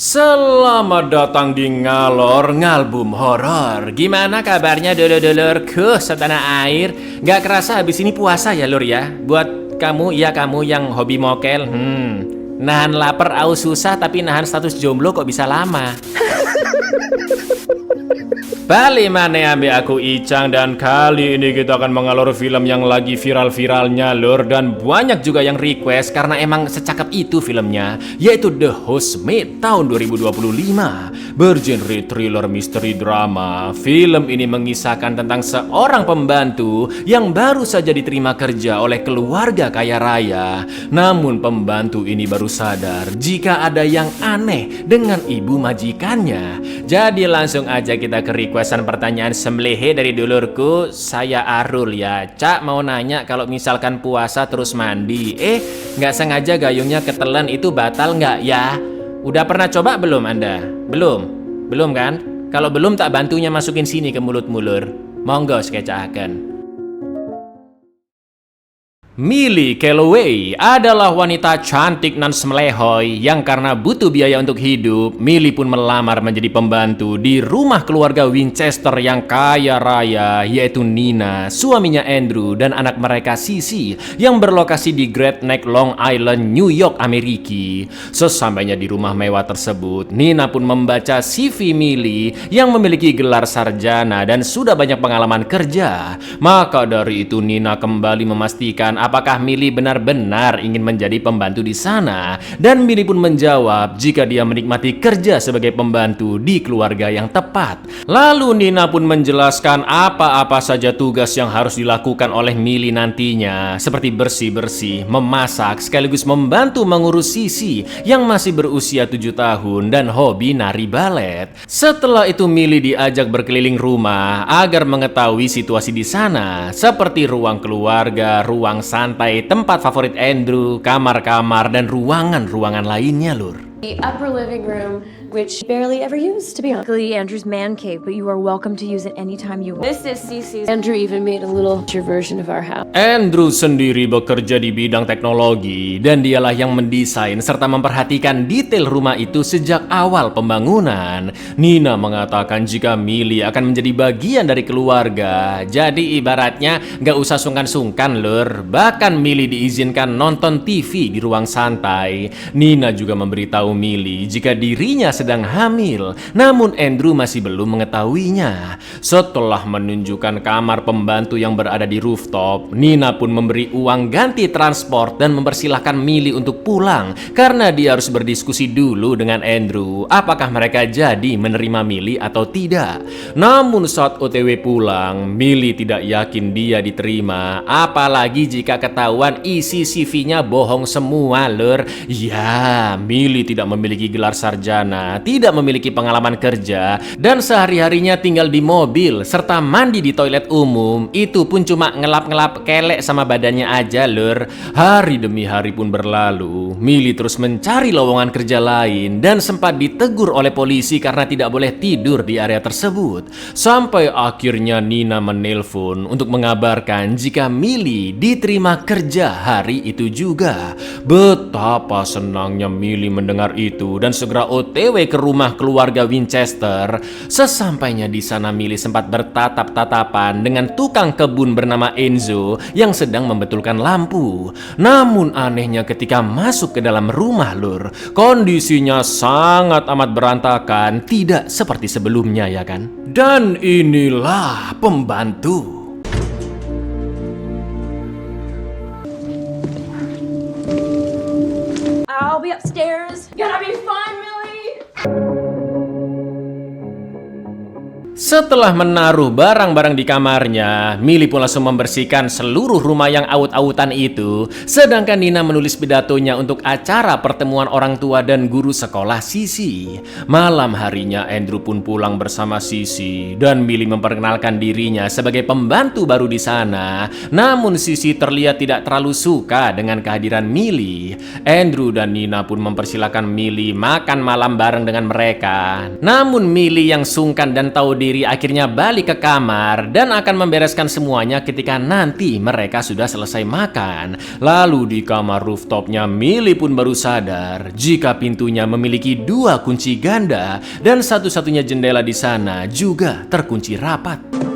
Selamat datang di Ngalor Ngalbum Horor. Gimana kabarnya dulur-dulurku setanah air? Gak kerasa habis ini puasa ya lur ya? Buat kamu yang hobi mokel, nahan lapar aus susah tapi nahan status jomblo kok bisa lama. Balik mana ambil aku Icang, dan kali ini kita akan mengalur film yang lagi viral-viralnya lur, dan banyak juga yang request karena emang secakep itu filmnya, yaitu The Housemaid tahun 2025. Bergenre thriller misteri drama, film ini mengisahkan tentang seorang pembantu yang baru saja diterima kerja oleh keluarga kaya raya. Namun pembantu ini baru sadar jika ada yang aneh dengan ibu majikannya. Jadi langsung aja kita ke requestan pertanyaan sembelihe dari dulurku. Saya Arul ya. Cak mau nanya, kalau misalkan puasa terus mandi, nggak sengaja gayungnya ketelan, itu batal nggak ya? Udah pernah coba belum Anda? Belum kan? Kalau belum tak bantunya masukin sini ke mulut mulur. Monggo sketsakan. Millie Calloway adalah wanita cantik nan semelehoy yang karena butuh biaya untuk hidup, Millie pun melamar menjadi pembantu di rumah keluarga Winchester yang kaya raya, yaitu Nina, suaminya Andrew, dan anak mereka Sissy yang berlokasi di Great Neck, Long Island, New York, Amerika. Sesampainya di rumah mewah tersebut, Nina pun membaca CV Millie yang memiliki gelar sarjana dan sudah banyak pengalaman kerja. Maka dari itu Nina kembali memastikan apakah Millie benar-benar ingin menjadi pembantu di sana, dan Millie pun menjawab jika dia menikmati kerja sebagai pembantu di keluarga yang tepat. Lalu Nina pun menjelaskan apa-apa saja tugas yang harus dilakukan oleh Millie nantinya, seperti bersih-bersih, memasak, sekaligus membantu mengurus Sissy yang masih berusia 7 tahun dan hobi nari balet. Setelah itu Millie diajak berkeliling rumah agar mengetahui situasi di sana, seperti ruang keluarga, ruang santai, tempat favorit Andrew, kamar-kamar, dan ruangan-ruangan lainnya lur. The upper living room, which barely ever used, to be honest. Andrew's man cave, but you are welcome to use it anytime you want. This is Cece's. Andrew even made a little version of our house. Andrew sendiri bekerja di bidang teknologi, dan dialah yang mendesain serta memperhatikan detail rumah itu sejak awal pembangunan. Nina mengatakan jika Millie akan menjadi bagian dari keluarga, jadi ibaratnya gak usah sungkan-sungkan lur. Bahkan Millie diizinkan nonton TV di ruang santai. Nina juga memberitahu Millie jika dirinya sedang hamil, namun Andrew masih belum mengetahuinya. Setelah menunjukkan kamar pembantu yang berada di rooftop, Nina pun memberi uang ganti transport dan mempersilahkan Millie untuk pulang karena dia harus berdiskusi dulu dengan Andrew apakah mereka jadi menerima Millie atau tidak. Namun saat OTW pulang, Millie tidak yakin dia diterima, apalagi jika ketahuan isi CV-nya bohong semua lur. Ya, Millie tidak memiliki gelar sarjana, tidak memiliki pengalaman kerja, dan sehari-harinya tinggal di mobil serta mandi di toilet umum. Itu pun cuma ngelap-ngelap kelek sama badannya aja lur. Hari demi hari pun berlalu, Millie terus mencari lowongan kerja lain dan sempat ditegur oleh polisi karena tidak boleh tidur di area tersebut. Sampai akhirnya Nina menelpon untuk mengabarkan jika Millie diterima kerja hari itu juga. Betapa senangnya Millie mendengar itu dan segera OTW ke rumah keluarga Winchester. Sesampainya di sana, Millie sempat bertatap-tatapan dengan tukang kebun bernama Enzo yang sedang membetulkan lampu. Namun anehnya ketika masuk ke dalam rumah lur, kondisinya sangat amat berantakan, tidak seperti sebelumnya ya kan. Dan inilah pembantu. I'll be upstairs. Gonna be fine, Millie. Setelah menaruh barang-barang di kamarnya, Millie pun langsung membersihkan seluruh rumah yang aut-autan itu. Sedangkan Nina menulis pidatonya untuk acara pertemuan orang tua dan guru sekolah Sissy. Malam harinya Andrew pun pulang bersama Sissy, dan Millie memperkenalkan dirinya sebagai pembantu baru di sana. Namun Sissy terlihat tidak terlalu suka dengan kehadiran Millie. Andrew dan Nina pun mempersilahkan Millie makan malam bareng dengan mereka. Namun Millie yang sungkan dan tahu diri sendiri akhirnya balik ke kamar dan akan membereskan semuanya ketika nanti mereka sudah selesai makan. Lalu di kamar rooftopnya Millie pun baru sadar jika pintunya memiliki 2 kunci ganda dan satu-satunya jendela di sana juga terkunci rapat.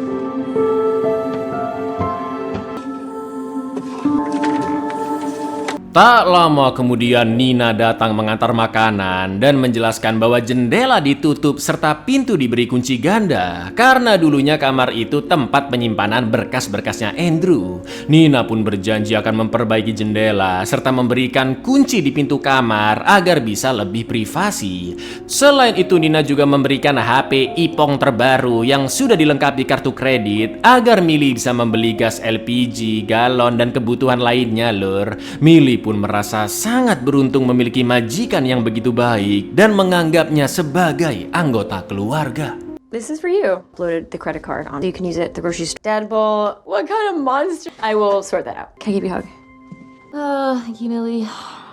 Tak lama kemudian Nina datang mengantar makanan dan menjelaskan bahwa jendela ditutup serta pintu diberi kunci ganda karena dulunya kamar itu tempat penyimpanan berkas-berkasnya Andrew. Nina pun berjanji akan memperbaiki jendela serta memberikan kunci di pintu kamar agar bisa lebih privasi. Selain itu Nina juga memberikan HP Ipong terbaru yang sudah dilengkapi kartu kredit agar Millie bisa membeli gas LPG, galon dan kebutuhan lainnya lur. Millie pun merasa sangat beruntung memiliki majikan yang begitu baik dan menganggapnya sebagai anggota keluarga. This is for you. Loaded the credit card on. You can use it at the grocery store. Deadbolt. What kind of monster? I will sort that out. Can I give you a hug? Thank you, Millie.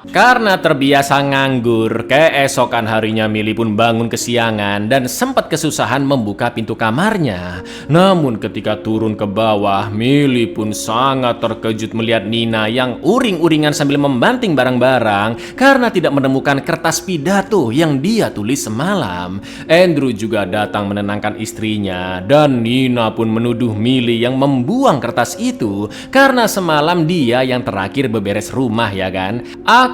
Karena terbiasa nganggur, keesokan harinya Millie pun bangun kesiangan dan sempat kesusahan membuka pintu kamarnya. Namun ketika turun ke bawah, Millie pun sangat terkejut melihat Nina yang uring-uringan sambil membanting barang-barang karena tidak menemukan kertas pidato yang dia tulis semalam. Andrew juga datang menenangkan istrinya dan Nina pun menuduh Millie yang membuang kertas itu karena semalam dia yang terakhir beberes rumah ya kan.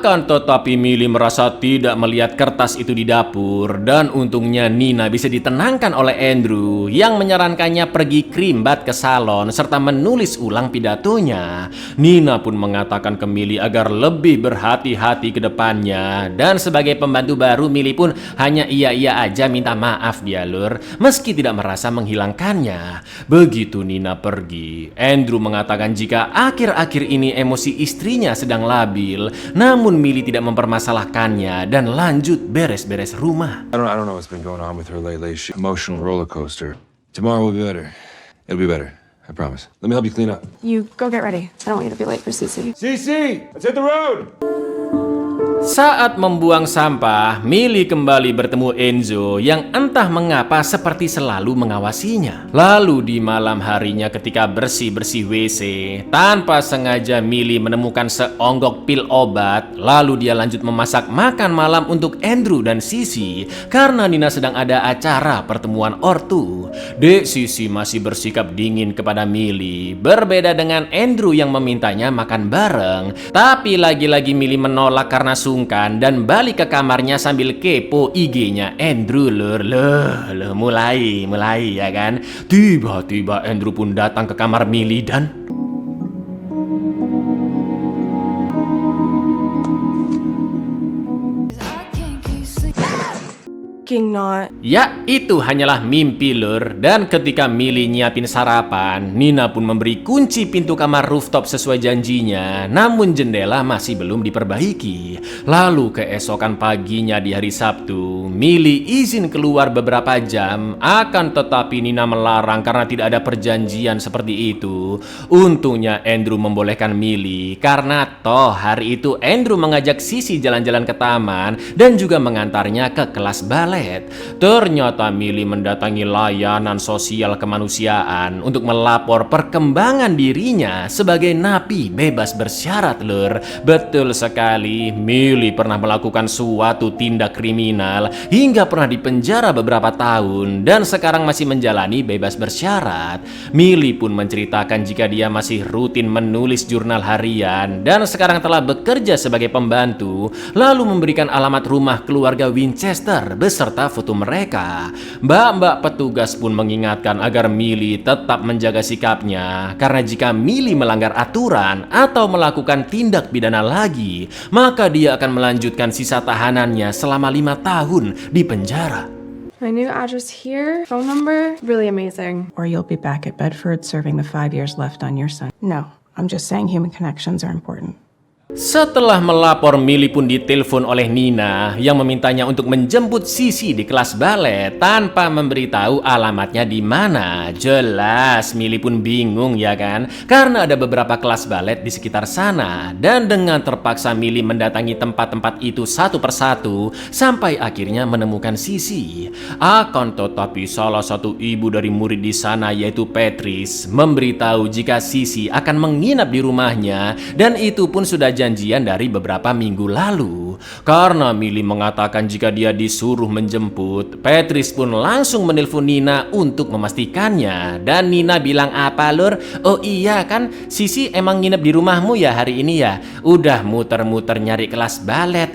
Akan tetapi Millie merasa tidak melihat kertas itu di dapur dan untungnya Nina bisa ditenangkan oleh Andrew yang menyarankannya pergi krimbat ke salon serta menulis ulang pidatonya. Nina pun mengatakan ke Millie agar lebih berhati-hati ke depannya dan sebagai pembantu baru Millie pun hanya iya-iya aja minta maaf dia lur meski tidak merasa menghilangkannya. Begitu Nina pergi, Andrew mengatakan jika akhir-akhir ini emosi istrinya sedang labil, namun Millie tidak mempermasalahkannya dan lanjut beres-beres rumah. I don't know what's been going on with her lately. She emotional roller coaster. Tomorrow will be better. It'll be better. I promise. Let me help you clean up. You go get ready. I don't want you to be late for Cece. Cece, let's hit the road. Saat membuang sampah, Millie kembali bertemu Enzo yang entah mengapa seperti selalu mengawasinya. Lalu di malam harinya ketika bersih-bersih WC, tanpa sengaja Millie menemukan seonggok pil obat. Lalu dia lanjut memasak makan malam untuk Andrew dan Sisi karena Nina sedang ada acara pertemuan ortu. Dek Sisi masih bersikap dingin kepada Millie, berbeda dengan Andrew yang memintanya makan bareng. Tapi lagi-lagi Millie menolak karena sungkan dan balik ke kamarnya sambil kepo IG-nya Andrew lur. Mulai ya kan. Tiba-tiba Andrew pun datang ke kamar Millie dan ya, itu hanyalah mimpi lur. Dan ketika Millie nyiapin sarapan, Nina pun memberi kunci pintu kamar rooftop sesuai janjinya. Namun jendela masih belum diperbaiki. Lalu keesokan paginya di hari Sabtu, Millie izin keluar beberapa jam. Akan tetapi Nina melarang karena tidak ada perjanjian seperti itu. Untungnya Andrew membolehkan Millie karena toh hari itu Andrew mengajak Sisi jalan-jalan ke taman dan juga mengantarnya ke kelas balet. Ternyata Millie mendatangi layanan sosial kemanusiaan untuk melapor perkembangan dirinya sebagai napi bebas bersyarat lur. Betul sekali, Millie pernah melakukan suatu tindak kriminal hingga pernah dipenjara beberapa tahun dan sekarang masih menjalani bebas bersyarat. Millie pun menceritakan jika dia masih rutin menulis jurnal harian dan sekarang telah bekerja sebagai pembantu, lalu memberikan alamat rumah keluarga Winchester beserta foto mereka. Mbak-mbak petugas pun mengingatkan agar Millie tetap menjaga sikapnya karena jika Millie melanggar aturan atau melakukan tindak pidana lagi, maka dia akan melanjutkan sisa tahanannya selama 5 tahun di penjara. My new address here, phone number, really amazing. Or you'll be back at Bedford serving the 5 years left on your son. No, I'm just saying human connections are important. Setelah melapor, Millie pun ditelepon oleh Nina yang memintanya untuk menjemput Sisi di kelas balet tanpa memberitahu alamatnya di mana. Jelas Millie pun bingung ya kan, karena ada beberapa kelas balet di sekitar sana. Dan dengan terpaksa Millie mendatangi tempat-tempat itu satu persatu sampai akhirnya menemukan Sisi. Akan tetapi salah satu ibu dari murid di sana yaitu Patrice memberitahu jika Sisi akan menginap di rumahnya, dan itu pun sudah janjian dari beberapa minggu lalu. Karena Millie mengatakan jika dia disuruh menjemput, Patrice pun langsung menelpon Nina untuk memastikannya. Dan Nina bilang, apa lur? Oh iya kan, Sisi emang nginep di rumahmu ya hari ini ya? Udah muter-muter nyari kelas balet.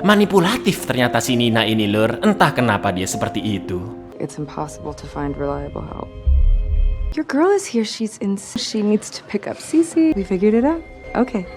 Manipulatif ternyata si Nina ini lur. Entah kenapa dia seperti itu. It's impossible to find reliable help. Your girl is here. She needs to pick up Cece. We figured it out. Okay.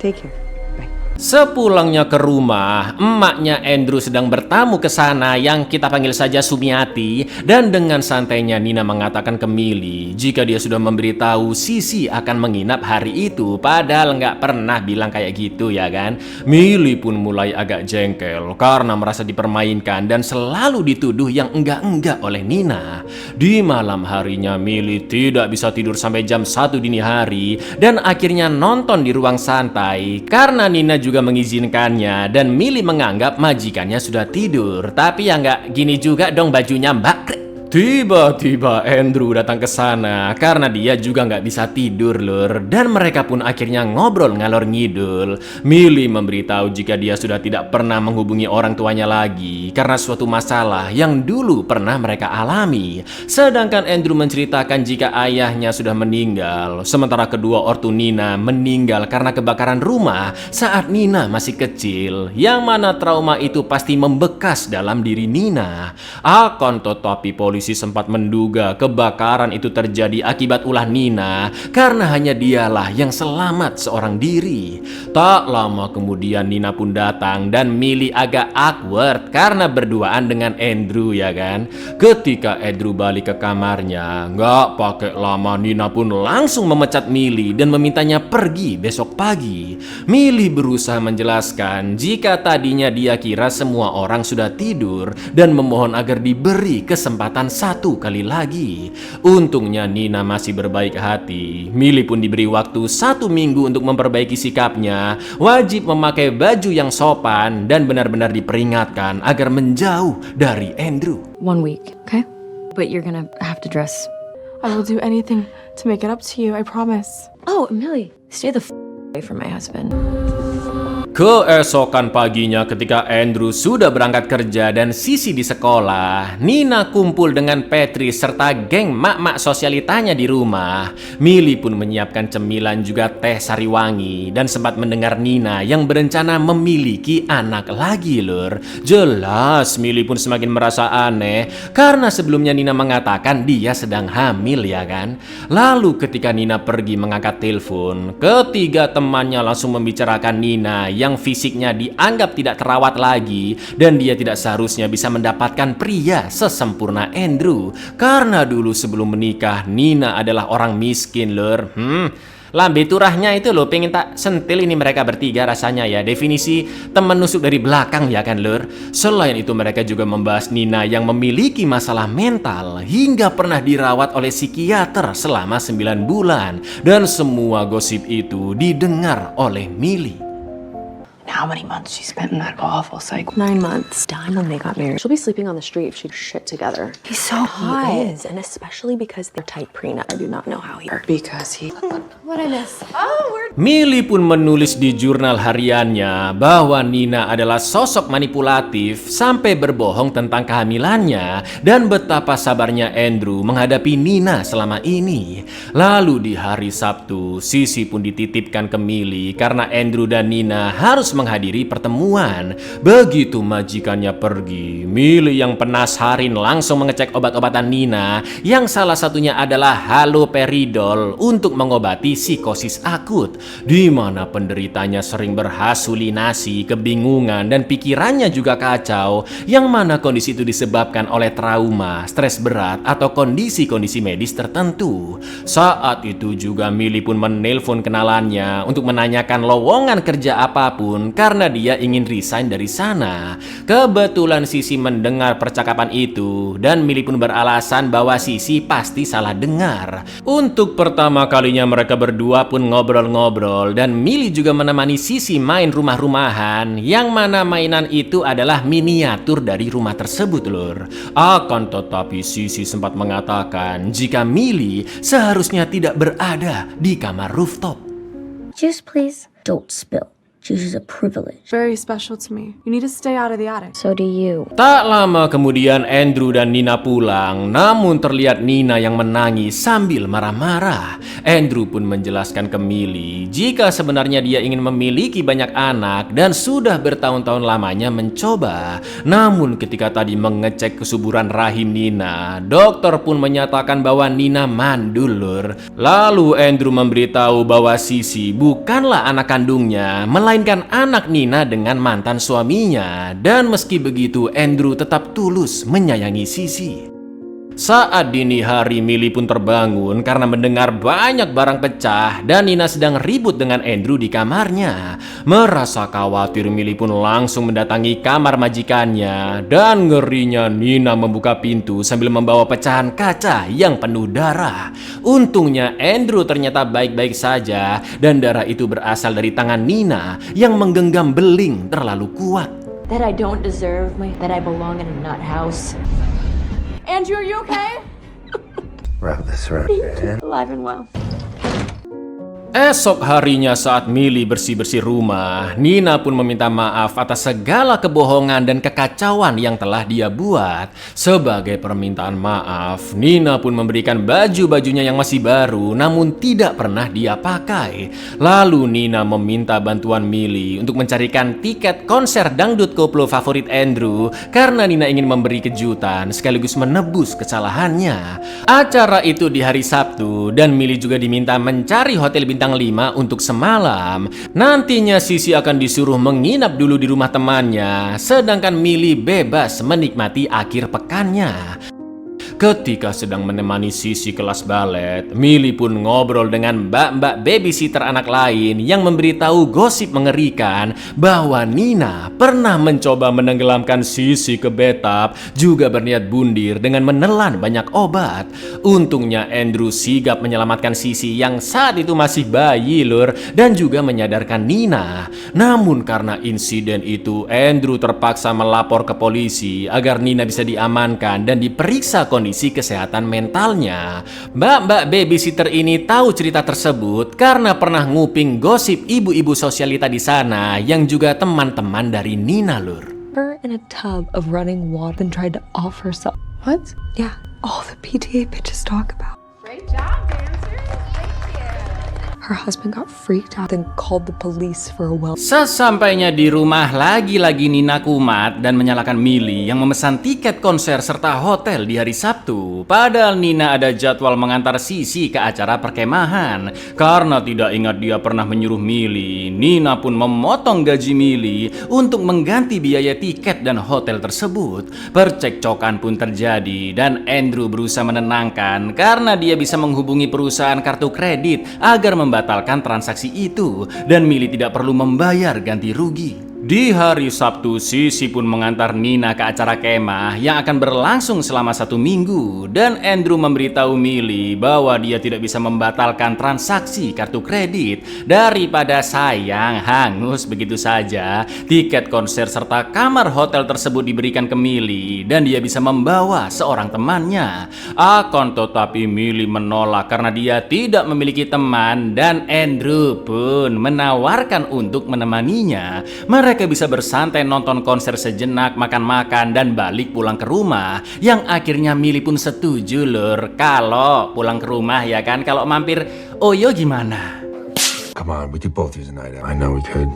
Take care. Bye. Sepulangnya ke rumah, emaknya Andrew sedang bertamu ke sana yang kita panggil saja Sumiati. Dan dengan santainya Nina mengatakan ke Millie jika dia sudah memberitahu Sisi akan menginap hari itu, padahal nggak pernah bilang kayak gitu ya kan. Millie pun mulai agak jengkel karena merasa dipermainkan dan selalu dituduh yang enggak-enggak oleh Nina. Di malam harinya Millie tidak bisa tidur sampai jam 1 dini hari dan akhirnya nonton di ruang santai karena Nina juga mengizinkannya, dan Millie menganggap majikannya sudah tidur. Tapi ya nggak gini juga dong bajunya mbak. Tiba-tiba Andrew datang ke sana karena dia juga nggak bisa tidur lur, dan mereka pun akhirnya ngobrol ngalor ngidul. Millie memberitahu jika dia sudah tidak pernah menghubungi orang tuanya lagi karena suatu masalah yang dulu pernah mereka alami. Sedangkan Andrew menceritakan jika ayahnya sudah meninggal, sementara kedua ortu Nina meninggal karena kebakaran rumah saat Nina masih kecil, yang mana trauma itu pasti membekas dalam diri Nina. Akan tetapi polisi sempat menduga kebakaran itu terjadi akibat ulah Nina karena hanya dialah yang selamat seorang diri. Tak lama kemudian Nina pun datang dan Millie agak awkward karena berduaan dengan Andrew ya kan. Ketika Andrew balik ke kamarnya, nggak pakai lama Nina pun langsung memecat Millie dan memintanya pergi besok pagi. Millie berusaha menjelaskan jika tadinya dia kira semua orang sudah tidur dan memohon agar diberi kesempatan satu kali lagi. Untungnya Nina masih berbaik hati. Millie pun diberi waktu 1 minggu untuk memperbaiki sikapnya, wajib memakai baju yang sopan, dan benar-benar diperingatkan agar menjauh dari Andrew. 1 week, okay? But you're gonna have to dress. I will do anything to make it up to you, I promise. Oh, Millie, stay the away from my husband. Keesokan paginya ketika Andrew sudah berangkat kerja dan Sisi di sekolah, Nina kumpul dengan Patrice serta geng mak-mak sosialitanya di rumah. Millie pun menyiapkan cemilan juga teh sari wangi dan sempat mendengar Nina yang berencana memiliki anak lagi lur. Jelas Millie pun semakin merasa aneh karena sebelumnya Nina mengatakan dia sedang hamil ya kan. Lalu ketika Nina pergi mengangkat telepon, ketiga temannya langsung membicarakan Nina yang fisiknya dianggap tidak terawat lagi dan dia tidak seharusnya bisa mendapatkan pria sesempurna Andrew karena dulu sebelum menikah Nina adalah orang miskin lur. Lambe turahnya itu loh, pengen tak sentil ini mereka bertiga rasanya ya. Definisi teman nusuk dari belakang ya kan lur. Selain itu mereka juga membahas Nina yang memiliki masalah mental hingga pernah dirawat oleh psikiater selama 9 bulan. Dan semua gosip itu didengar oleh Millie. How many months she spent in that awful cycle? 9 months. Time when they got married. She'll be sleeping on the street if she shit together. He's so hot. He is, and especially because they're tight prenup. I do not know how he. Because he... What I miss? Millie pun menulis di jurnal hariannya bahwa Nina adalah sosok manipulatif sampai berbohong tentang kehamilannya dan betapa sabarnya Andrew menghadapi Nina selama ini. Lalu di hari Sabtu, Sisi pun dititipkan ke Millie karena Andrew dan Nina harus menghadiri pertemuan. Begitu majikannya pergi, Millie yang penasaran langsung mengecek obat-obatan Nina yang salah satunya adalah haloperidol untuk mengobati psikosis akut. di mana penderitanya sering berhalusinasi, kebingungan, dan pikirannya juga kacau, yang mana kondisi itu disebabkan oleh trauma, stres berat, atau kondisi-kondisi medis tertentu. Saat itu juga Millie pun menelpon kenalannya untuk menanyakan lowongan kerja apapun karena dia ingin resign dari sana. Kebetulan Sisi mendengar percakapan itu dan Millie pun beralasan bahwa Sisi pasti salah dengar. Untuk pertama kalinya mereka berdua pun ngobrol-ngobrol dan Millie juga menemani Sisi main rumah-rumahan, yang mana mainan itu adalah miniatur dari rumah tersebut lur. Akan tetapi Sisi sempat mengatakan jika Millie seharusnya tidak berada di kamar rooftop. Juice, please. Don't spill. Juice is a privilege. Very special to me. You need to stay out of the attic. So do you. Tak lama kemudian Andrew dan Nina pulang, namun terlihat Nina yang menangis sambil marah-marah. Andrew pun menjelaskan ke Millie jika sebenarnya dia ingin memiliki banyak anak dan sudah bertahun-tahun lamanya mencoba. Namun ketika tadi mengecek kesuburan rahim Nina, dokter pun menyatakan bahwa Nina mandul lur. Lalu Andrew memberitahu bahwa Sisi bukanlah anak kandungnya, melainkan anak Nina dengan mantan suaminya. Dan meski begitu Andrew tetap tulus menyayangi Sisi. Saat dini hari Millie pun terbangun karena mendengar banyak barang pecah dan Nina sedang ribut dengan Andrew di kamarnya. Merasa khawatir Millie pun langsung mendatangi kamar majikannya dan ngerinya Nina membuka pintu sambil membawa pecahan kaca yang penuh darah. Untungnya Andrew ternyata baik-baik saja dan darah itu berasal dari tangan Nina yang menggenggam beling terlalu kuat. That I don't deserve, that I belong in a nut house. Andrew, are you okay? Wrap this around your hand. Alive and well. Esok harinya saat Millie bersih-bersih rumah, Nina pun meminta maaf atas segala kebohongan dan kekacauan yang telah dia buat. Sebagai permintaan maaf, Nina pun memberikan baju-bajunya yang masih baru namun tidak pernah dia pakai. Lalu Nina meminta bantuan Millie untuk mencarikan tiket konser dangdut koplo favorit Andrew karena Nina ingin memberi kejutan sekaligus menebus kesalahannya. Acara itu di hari Sabtu dan Millie juga diminta mencari hotel bintang 5 untuk semalam. Nantinya Sisi akan disuruh menginap dulu di rumah temannya, sedangkan Millie bebas menikmati akhir pekannya. Ketika sedang menemani Sisi kelas balet, Millie pun ngobrol dengan mbak-mbak babysitter anak lain yang memberitahu gosip mengerikan bahwa Nina pernah mencoba menenggelamkan Sisi ke bathtub, juga berniat bundir dengan menelan banyak obat. Untungnya Andrew sigap menyelamatkan Sisi yang saat itu masih bayi lur dan juga menyadarkan Nina. Namun karena insiden itu Andrew terpaksa melapor ke polisi agar Nina bisa diamankan dan diperiksa kondisi kesehatan mentalnya. Mbak-mbak babysitter ini tahu cerita tersebut karena pernah nguping gosip ibu-ibu sosialita di sana yang juga teman-teman dari Nina lur. Her in a tub of running water and tried to off herself. What? Yeah, all the PTA bitches talk about. Great job, dancers. Her husband got freaked out and called the police for a well. Sesampainya di rumah, lagi-lagi Nina kumat dan menyalahkan Millie yang memesan tiket konser serta hotel di hari Sabtu. Padahal Nina ada jadwal mengantar Sisi ke acara perkemahan. Karena tidak ingat dia pernah menyuruh Millie, Nina pun memotong gaji Millie untuk mengganti biaya tiket dan hotel tersebut. Percekcokan pun terjadi dan Andrew berusaha menenangkan karena dia bisa menghubungi perusahaan kartu kredit agar membatalkan transaksi itu dan Millie tidak perlu membayar ganti rugi. Di hari Sabtu, Sisi pun mengantar Nina ke acara kemah yang akan berlangsung selama 1 minggu dan Andrew memberitahu Millie bahwa dia tidak bisa membatalkan transaksi kartu kredit daripada sayang hangus begitu saja. Tiket konser serta kamar hotel tersebut diberikan ke Millie dan dia bisa membawa seorang temannya. Akan tetapi Millie menolak karena dia tidak memiliki teman dan Andrew pun menawarkan untuk menemaninya. Mereka bisa bersantai nonton konser sejenak, makan-makan, dan balik pulang ke rumah. Yang akhirnya Millie pun setuju lur. Kalau pulang ke rumah ya kan, kalau mampir Oyo gimana? Come on, we could both use a night out. I know we could.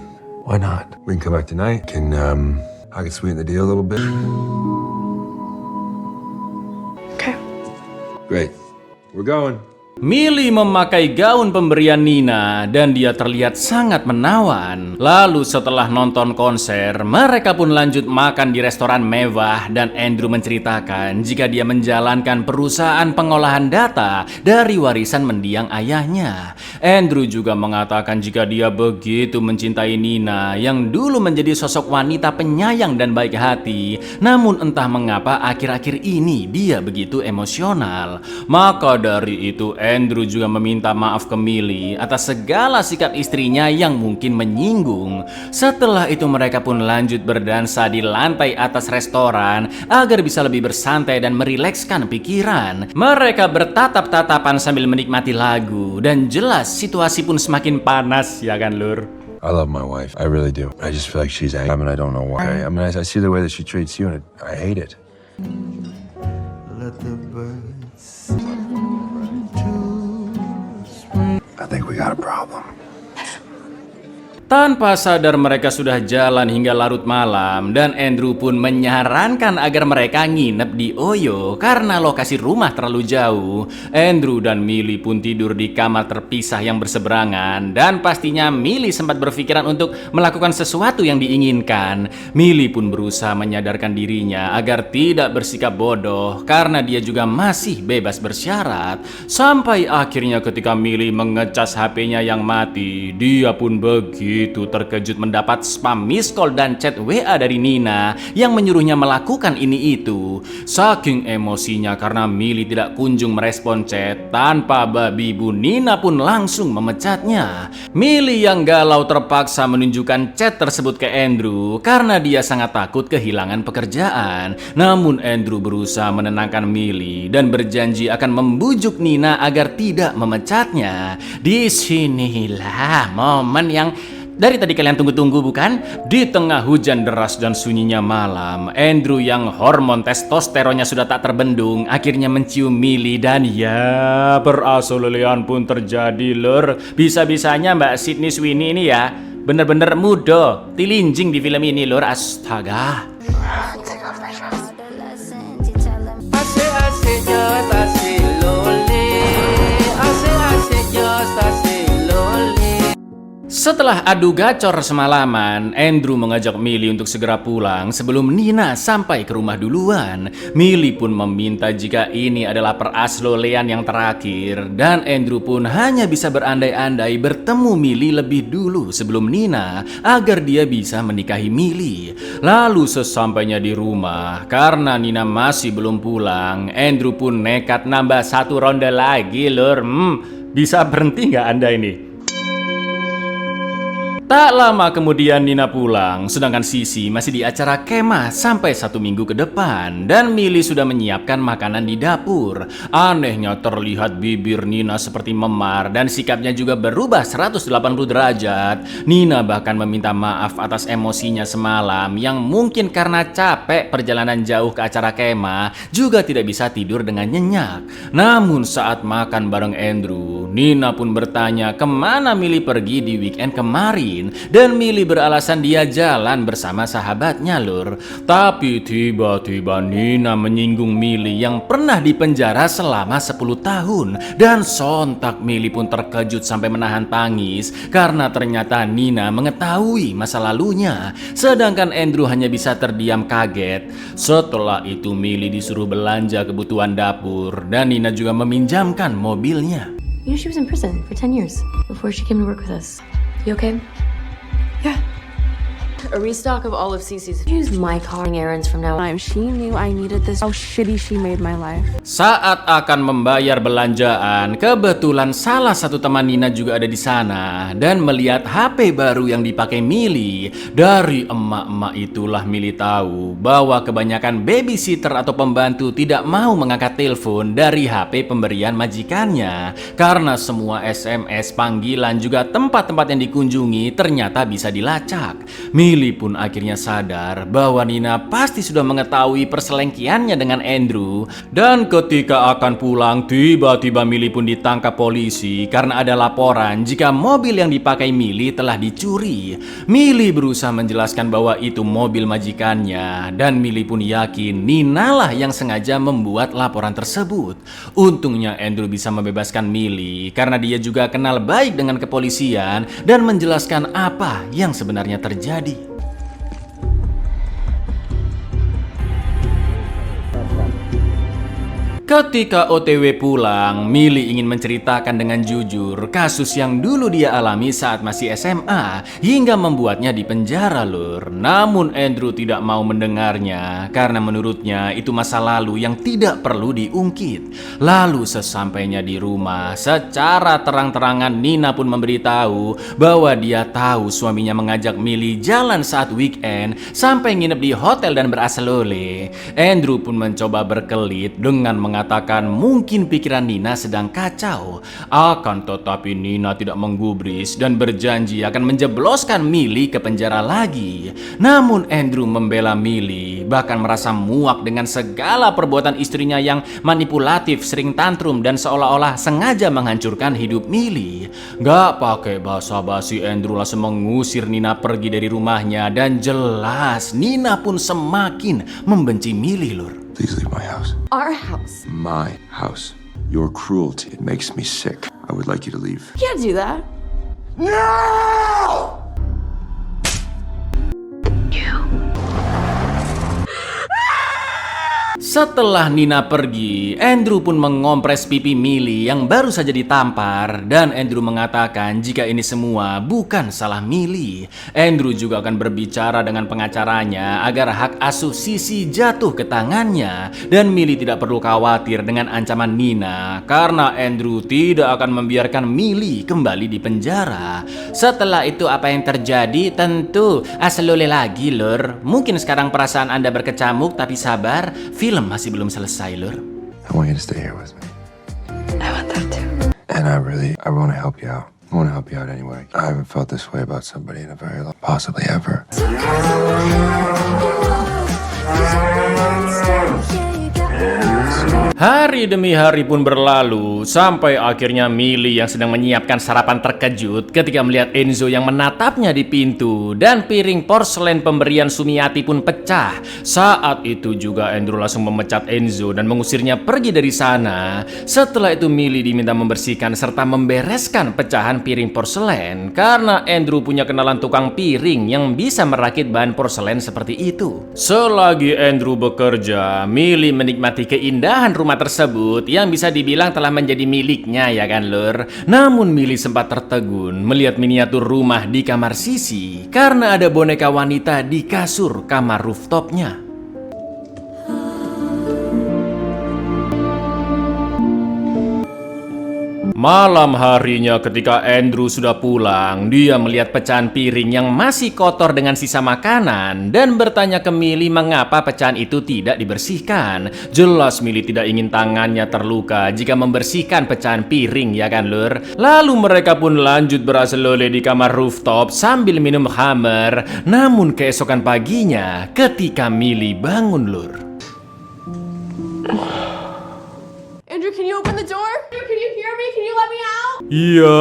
Why not? We can come back tonight. I can sweeten the deal a little bit. Okay. Great. We're going. Millie memakai gaun pemberian Nina dan dia terlihat sangat menawan. Lalu setelah nonton konser, mereka pun lanjut makan di restoran mewah dan Andrew menceritakan jika dia menjalankan perusahaan pengolahan data dari warisan mendiang ayahnya. Andrew juga mengatakan jika dia begitu mencintai Nina yang dulu menjadi sosok wanita penyayang dan baik hati. Namun entah mengapa akhir-akhir ini dia begitu emosional. Maka dari itu Andrew juga meminta maaf ke Millie atas segala sikap istrinya yang mungkin menyinggung. Setelah itu mereka pun lanjut berdansa di lantai atas restoran agar bisa lebih bersantai dan merilekskan pikiran. Mereka bertatap-tatapan sambil menikmati lagu dan jelas situasi pun semakin panas, ya kan Lur? I love my wife. I really do. I just feel like she's angry. I mean, I don't know why. I mean, I see the way that she treats you, and I hate it. I think we got a problem. Tanpa sadar mereka sudah jalan hingga larut malam dan Andrew pun menyarankan agar mereka nginep di Oyo karena lokasi rumah terlalu jauh. Andrew dan Millie pun tidur di kamar terpisah yang berseberangan dan pastinya Millie sempat berpikiran untuk melakukan sesuatu yang diinginkan. Millie pun berusaha menyadarkan dirinya agar tidak bersikap bodoh karena dia juga masih bebas bersyarat. Sampai akhirnya ketika Millie mengecas HP-nya yang mati, dia pun begitu terkejut mendapat spam miss call dan chat WA dari Nina yang menyuruhnya melakukan ini itu. Saking emosinya karena Millie tidak kunjung merespon chat, tanpa babi bu Nina pun langsung memecatnya. Millie yang galau terpaksa menunjukkan chat tersebut ke Andrew karena dia sangat takut kehilangan pekerjaan. Namun Andrew berusaha menenangkan Millie dan berjanji akan membujuk Nina agar tidak memecatnya. Disinilah momen yang dari tadi kalian tunggu-tunggu, bukan? Di tengah hujan deras dan sunyinya malam, Andrew yang hormon testosteronnya sudah tak terbendung akhirnya mencium Millie dan ya perasololean pun terjadi Lur. Bisa-bisanya Mbak Sydney Sweeney ini ya bener-bener muda, tilinjing di film ini Lur. Astaga. Asik-asiknya stasi loli, asik-asiknya stasi loli. Setelah adu gacor semalaman, Andrew mengajak Millie untuk segera pulang sebelum Nina sampai ke rumah duluan. Millie pun meminta jika ini adalah peraslolean yang terakhir dan Andrew pun hanya bisa berandai-andai bertemu Millie lebih dulu sebelum Nina agar dia bisa menikahi Millie. Lalu sesampainya di rumah, karena Nina masih belum pulang, Andrew pun nekat nambah satu ronde lagi Lur. Bisa berhenti nggak Anda ini? Tak lama kemudian Nina pulang, sedangkan Sisi masih di acara kemah sampai 1 minggu ke depan dan Millie sudah menyiapkan makanan di dapur. Anehnya terlihat bibir Nina seperti memar dan sikapnya juga berubah 180 derajat. Nina bahkan meminta maaf atas emosinya semalam yang mungkin karena capek perjalanan jauh ke acara kemah juga tidak bisa tidur dengan nyenyak. Namun saat makan bareng Andrew, Nina pun bertanya kemana Millie pergi di weekend kemarin. Dan Millie beralasan dia jalan bersama sahabatnya Lur. Tapi tiba-tiba Nina menyinggung Millie yang pernah dipenjara selama 10 tahun. Dan sontak Millie pun terkejut sampai menahan tangis karena ternyata Nina mengetahui masa lalunya. Sedangkan Andrew hanya bisa terdiam kaget. Setelah itu Millie disuruh belanja kebutuhan dapur dan Nina juga meminjamkan mobilnya. You know, she was in prison for 10 years before she came to work with us. You okay? Yeah. A restock of all of Cece's. Use my car errands from now on. She knew I needed this. How shitty she made my life. Saat akan membayar belanjaan, kebetulan salah satu teman Nina juga ada di sana dan melihat HP baru yang dipakai Millie. Dari emak-emak itulah Millie tahu bahwa kebanyakan babysitter atau pembantu tidak mau mengangkat telepon dari HP pemberian majikannya karena semua SMS, panggilan juga tempat-tempat yang dikunjungi ternyata bisa dilacak. Millie Millie pun akhirnya sadar bahwa Nina pasti sudah mengetahui perselengkiannya dengan Andrew. Dan ketika akan pulang, tiba-tiba Millie pun ditangkap polisi karena ada laporan jika mobil yang dipakai Millie telah dicuri. Millie berusaha menjelaskan bahwa itu mobil majikannya, dan Millie pun yakin Nina lah yang sengaja membuat laporan tersebut. Untungnya Andrew bisa membebaskan Millie karena dia juga kenal baik dengan kepolisian dan menjelaskan apa yang sebenarnya terjadi. Ketika OTW pulang, Millie ingin menceritakan dengan jujur kasus yang dulu dia alami saat masih SMA hingga membuatnya dipenjara, lur. Namun Andrew tidak mau mendengarnya karena menurutnya itu masa lalu yang tidak perlu diungkit. Lalu sesampainya di rumah, secara terang-terangan Nina pun memberitahu bahwa dia tahu suaminya mengajak Millie jalan saat weekend sampai nginep di hotel dan beraselole. Andrew pun mencoba berkelit dengan mengatakan mungkin pikiran Nina sedang kacau. Akan tetapi Nina tidak menggubris dan berjanji akan menjebloskan Millie ke penjara lagi. Namun Andrew membela Millie, bahkan merasa muak dengan segala perbuatan istrinya yang manipulatif, sering tantrum dan seolah-olah sengaja menghancurkan hidup Millie. Gak pakai basa-basi, Andrew langsung mengusir Nina pergi dari rumahnya, dan jelas Nina pun semakin membenci Millie, lur. Please leave my house. Our house. My house. Your cruelty, it makes me sick. I would like you to leave. You can't do that. No! Setelah Nina pergi, Andrew pun mengompres pipi Millie yang baru saja ditampar, dan Andrew mengatakan jika ini semua bukan salah Millie. Andrew juga akan berbicara dengan pengacaranya agar hak asuh Sissy jatuh ke tangannya, dan Millie tidak perlu khawatir dengan ancaman Nina karena Andrew tidak akan membiarkan Millie kembali di penjara. Setelah itu apa yang terjadi? Tentu aselole lagi, lur. Mungkin sekarang perasaan Anda berkecamuk, tapi sabar, film masih belum selesai, lur. I want you to stay here with me. I want that too. And I want to help you out. I want to help you out anyway. I haven't felt this way about somebody in a very long, possibly ever. Hari demi hari pun berlalu, sampai akhirnya Millie yang sedang menyiapkan sarapan terkejut ketika melihat Enzo yang menatapnya di pintu, dan piring porselen pemberian Sumiati pun pecah. Saat itu juga Andrew langsung memecat Enzo dan mengusirnya pergi dari sana. Setelah itu Millie diminta membersihkan serta membereskan pecahan piring porselen karena Andrew punya kenalan tukang piring yang bisa merakit bahan porselen seperti itu. Selagi Andrew bekerja, Millie menikmati keindahan rumah tersebut yang bisa dibilang telah menjadi miliknya, ya kan, lur. Namun Millie sempat tertegun melihat miniatur rumah di kamar Sissy karena ada boneka wanita di kasur kamar rooftopnya. Malam harinya ketika Andrew sudah pulang, dia melihat pecahan piring yang masih kotor dengan sisa makanan dan bertanya ke Millie mengapa pecahan itu tidak dibersihkan. Jelas Millie tidak ingin tangannya terluka jika membersihkan pecahan piring, ya kan, lur. Lalu mereka pun lanjut beraselole di kamar rooftop sambil minum Hammer. Namun keesokan paginya ketika Millie bangun, lur. Andrew, can you open the door? Andrew, can you hear me? Can you let me out? Iya,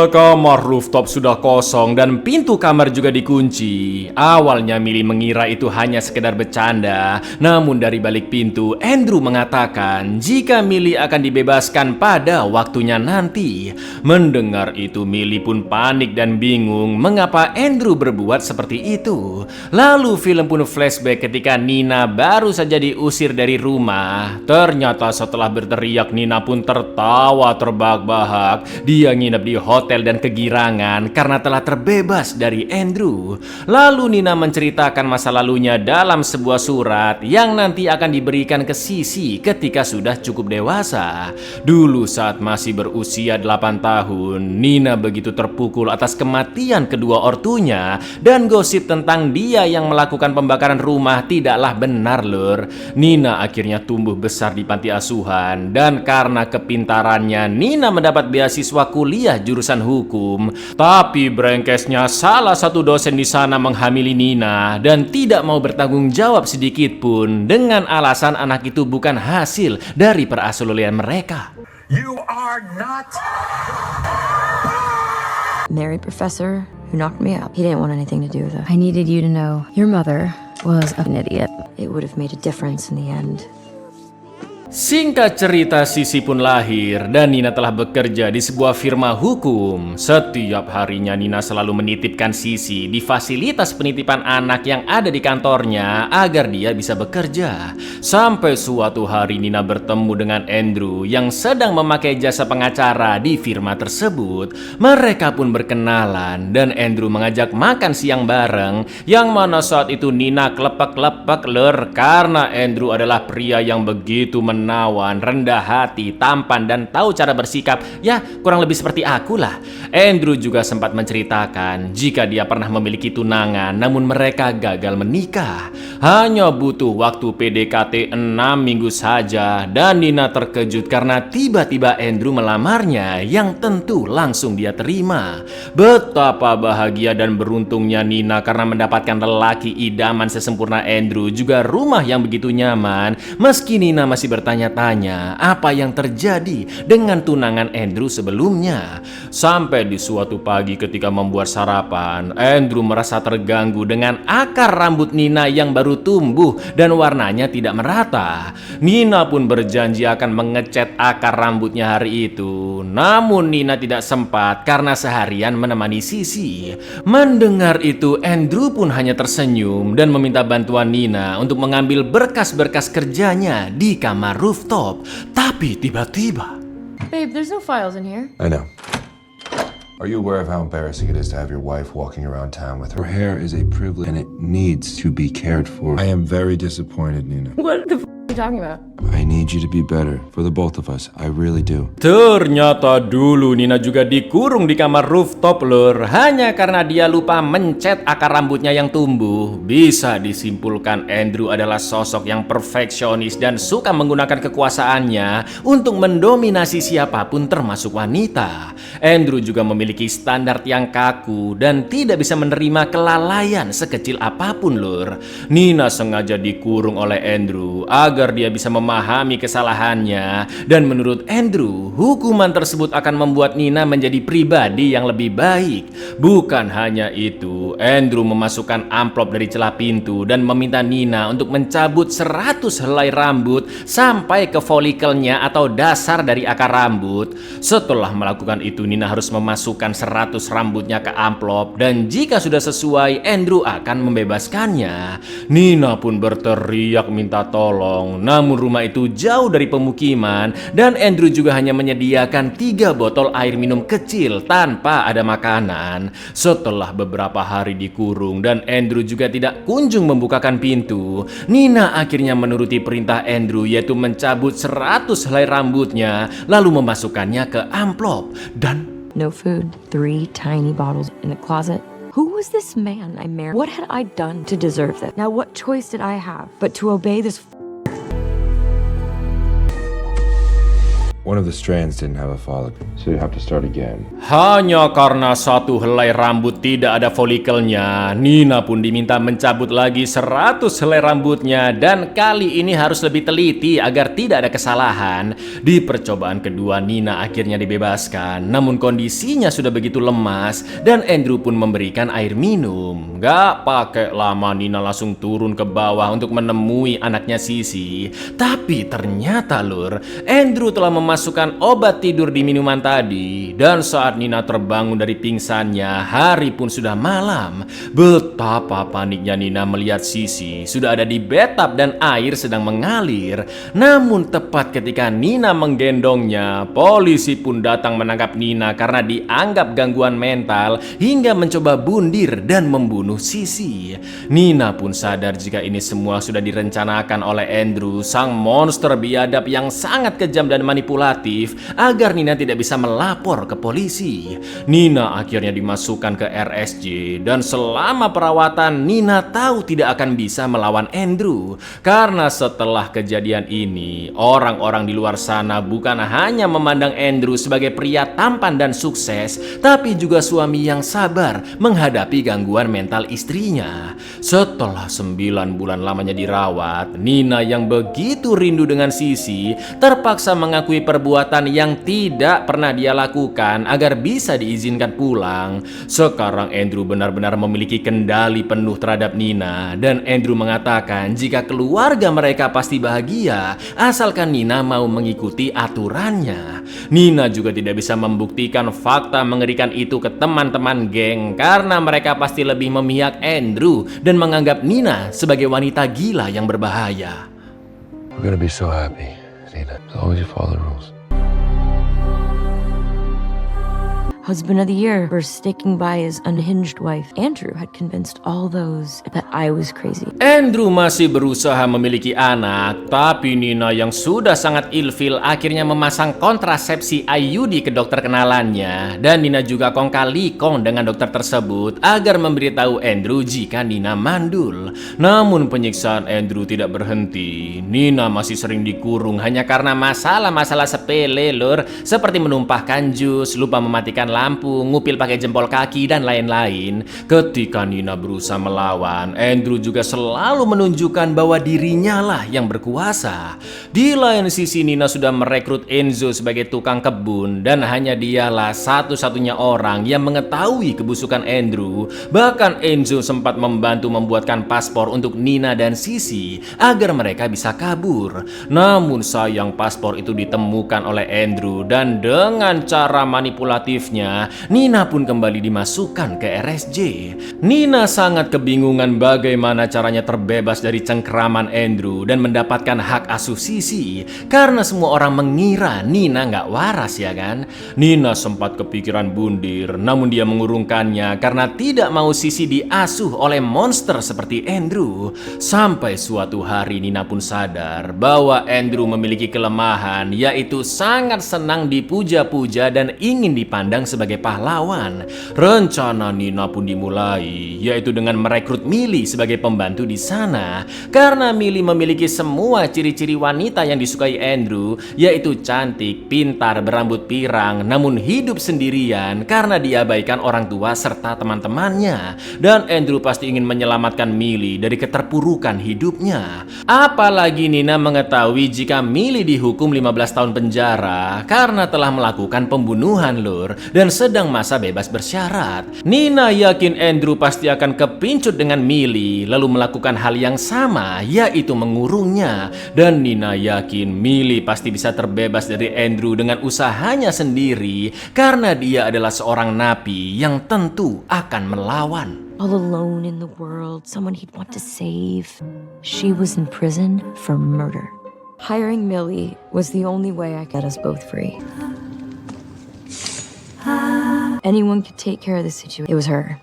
kamar rooftop sudah kosong dan pintu kamar juga dikunci. Awalnya Millie mengira itu hanya sekedar bercanda, namun dari balik pintu Andrew mengatakan jika Millie akan dibebaskan pada waktunya nanti. Mendengar itu Millie pun panik dan bingung mengapa Andrew berbuat seperti itu. Lalu film pun flashback ketika Nina baru saja diusir dari rumah. Ternyata setelah berteriak Nina pun tertawa terbahak-bahak. Dia nginep di hotel dan kegirangan karena telah terbebas dari Andrew. Lalu Nina menceritakan masa lalunya dalam sebuah surat yang nanti akan diberikan ke Sissy ketika sudah cukup dewasa. Dulu saat masih berusia 8 tahun, Nina begitu terpukul atas kematian kedua ortunya dan gosip tentang dia yang melakukan pembakaran rumah tidaklah benar, lur. Nina akhirnya tumbuh besar di panti asuhan dan karena kepintarannya Nina mendapat beasiswa mahasiswa kuliah jurusan hukum. Tapi brengkesnya salah satu dosen di sana menghamili Nina dan tidak mau bertanggung jawab sedikit pun dengan alasan anak itu bukan hasil dari perasulian mereka. You are not. Married professor who knocked me up. He didn't want anything to do with it. I needed you to know your mother was an idiot. It would have made a difference in the end. Singkat cerita, Sisi pun lahir dan Nina telah bekerja di sebuah firma hukum. Setiap harinya Nina selalu menitipkan Sisi di fasilitas penitipan anak yang ada di kantornya agar dia bisa bekerja. Sampai suatu hari Nina bertemu dengan Andrew yang sedang memakai jasa pengacara di firma tersebut. Mereka pun berkenalan dan Andrew mengajak makan siang bareng, yang mana saat itu Nina klepek-klepek karena Andrew adalah pria yang begitu menawan, rendah hati, tampan, dan tahu cara bersikap. Ya, kurang lebih seperti akulah. Andrew juga sempat menceritakan jika dia pernah memiliki tunangan, namun mereka gagal menikah. Hanya butuh waktu PDKT 6 minggu saja, dan Nina terkejut karena tiba-tiba Andrew melamarnya, yang tentu langsung dia terima. Betapa bahagia dan beruntungnya Nina karena mendapatkan lelaki idaman sesempurna Andrew, juga rumah yang begitu nyaman. Meski Nina masih bertanya-tanya apa yang terjadi dengan tunangan Andrew sebelumnya. Sampai di suatu pagi ketika membuat sarapan, Andrew merasa terganggu dengan akar rambut Nina yang baru tumbuh dan warnanya tidak merata. Nina pun berjanji akan mengecat akar rambutnya hari itu. Namun Nina tidak sempat karena seharian menemani Sisi. Mendengar itu, Andrew pun hanya tersenyum dan meminta bantuan Nina untuk mengambil berkas-berkas kerjanya di kamar rooftop. Tapi tiba-tiba, Babe, there's no files in here. I know. Are you aware of how embarrassing it is to have your wife walking around town with her hair is a privilege and it needs to be cared for? I am very disappointed, Nina. What the f are you talking about? I need you to be better for the both of us. I really do. ternyata dulu Nina juga dikurung di kamar rooftop hanya karena dia lupa mencet akar rambutnya yang tumbuh. Bisa disimpulkan Andrew adalah sosok yang perfeksionis dan suka menggunakan kekuasaannya untuk mendominasi siapapun termasuk wanita. Andrew juga memiliki standar yang kaku dan tidak bisa menerima kelalaian sekecil apapun Nina sengaja dikurung oleh Andrew agar dia bisa memahami kesalahannya, dan menurut Andrew, hukuman tersebut akan membuat Nina menjadi pribadi yang lebih baik. Bukan hanya itu, Andrew memasukkan amplop dari celah pintu dan meminta Nina untuk mencabut 100 helai rambut sampai ke folikelnya atau dasar dari akar rambut. Setelah melakukan itu, Nina harus memasukkan 100 rambutnya ke amplop, dan jika sudah sesuai, Andrew akan membebaskannya. Nina pun berteriak minta tolong, namun rumah itu jauh dari pemukiman dan Andrew juga hanya menyediakan 3 botol air minum kecil tanpa ada makanan. Setelah beberapa hari dikurung dan Andrew juga tidak kunjung membukakan pintu, Nina akhirnya menuruti perintah Andrew, yaitu mencabut 100 helai rambutnya lalu memasukkannya ke amplop. Dan No food, 3 tiny bottles in the closet. Who was this man I married? What had I done to deserve this? Now what choice did I have but to obey this One of the strands didn't have a follicle, so you have to start again. hanya karena 1 helai rambut tidak ada folikelnya, Nina pun diminta mencabut lagi 100 helai rambutnya, dan kali ini harus lebih teliti agar tidak ada kesalahan. Di percobaan kedua, Nina akhirnya dibebaskan, namun kondisinya sudah begitu lemas dan Andrew pun memberikan air minum. Gak pakai lama, Nina langsung turun ke bawah untuk menemui anaknya Sisi. Tapi ternyata Andrew telah memasukkan obat tidur di minuman tadi, dan saat Nina terbangun dari pingsannya, hari pun sudah malam. Betapa paniknya Nina melihat Sisi sudah ada di bathtub dan air sedang mengalir. Namun tepat ketika Nina menggendongnya, polisi pun datang menangkap Nina karena dianggap gangguan mental hingga mencoba bundir dan membunuh Sisi. Nina pun sadar jika ini semua sudah direncanakan oleh Andrew, sang monster biadab yang sangat kejam dan manipulatif. manipulatif agar Nina tidak bisa melapor ke polisi. Nina akhirnya dimasukkan ke RSJ dan selama perawatan Nina tahu tidak akan bisa melawan Andrew. Karena setelah kejadian ini, orang-orang di luar sana bukan hanya memandang Andrew sebagai pria tampan dan sukses, tapi juga suami yang sabar menghadapi gangguan mental istrinya. Setelah 9 bulan lamanya dirawat, Nina yang begitu rindu dengan Sisi terpaksa mengakui perbuatan yang tidak pernah dia lakukan agar bisa diizinkan pulang. Sekarang Andrew benar-benar memiliki kendali penuh terhadap Nina, dan Andrew mengatakan jika keluarga mereka pasti bahagia asalkan Nina mau mengikuti aturannya. Nina juga tidak bisa membuktikan fakta mengerikan itu ke teman-teman geng karena mereka pasti lebih memihak Andrew dan menganggap Nina sebagai wanita gila yang berbahaya. We're gonna be so happy, Nina. As long as you follow the rules. Husband of the year for sticking by his unhinged wife. Andrew had convinced all those that I was crazy. Andrew masih berusaha memiliki anak, tapi Nina yang sudah sangat ilfil akhirnya memasang kontrasepsi IUD ke dokter kenalannya, dan Nina juga kong kali kong dengan dokter tersebut agar memberitahu Andrew jika Nina mandul. Namun penyiksaan Andrew tidak berhenti. Nina masih sering dikurung hanya karena masalah-masalah sepele lur, seperti menumpahkan jus, lupa mematikan lampu, ngupil pakai jempol kaki, dan lain-lain. Ketika Nina berusaha melawan, Andrew juga selalu menunjukkan bahwa dirinya lah yang berkuasa. Di lain sisi, Nina sudah merekrut Enzo sebagai tukang kebun, dan hanya dialah satu-satunya orang yang mengetahui kebusukan Andrew. Bahkan Enzo sempat membantu membuatkan paspor untuk Nina dan Sisi agar mereka bisa kabur. Namun sayang paspor itu ditemukan oleh Andrew, dan dengan cara manipulatifnya Nina pun kembali dimasukkan ke RSJ. Nina sangat kebingungan bagaimana caranya terbebas dari cengkraman Andrew dan mendapatkan hak asuh Sisi, karena semua orang mengira Nina nggak waras ya kan. Nina sempat kepikiran bundir, namun dia mengurungkannya karena tidak mau Sisi diasuh oleh monster seperti Andrew. Sampai suatu hari Nina pun sadar bahwa Andrew memiliki kelemahan, yaitu sangat senang dipuja-puja dan ingin dipandang sebagai pahlawan. Rencana Nina pun dimulai, yaitu dengan merekrut Millie sebagai pembantu di sana. Karena Millie memiliki semua ciri-ciri wanita yang disukai Andrew, yaitu cantik, pintar, berambut pirang, namun hidup sendirian karena diabaikan orang tua serta teman-temannya. Dan Andrew pasti ingin menyelamatkan Millie dari keterpurukan hidupnya. Apalagi Nina mengetahui jika Millie dihukum 15 tahun penjara karena telah melakukan pembunuhan lur, dan sedang masa bebas bersyarat. Nina yakin Andrew pasti akan kepincut dengan Millie lalu melakukan hal yang sama, yaitu mengurungnya. Dan Nina yakin Millie pasti bisa terbebas dari Andrew dengan usahanya sendiri karena dia adalah seorang napi yang tentu akan melawan. All alone in the world, someone he'd want to save. She was in prison for murder. Hiring Millie was the only way I got us both free. Anyone could take care of the situation. It was her.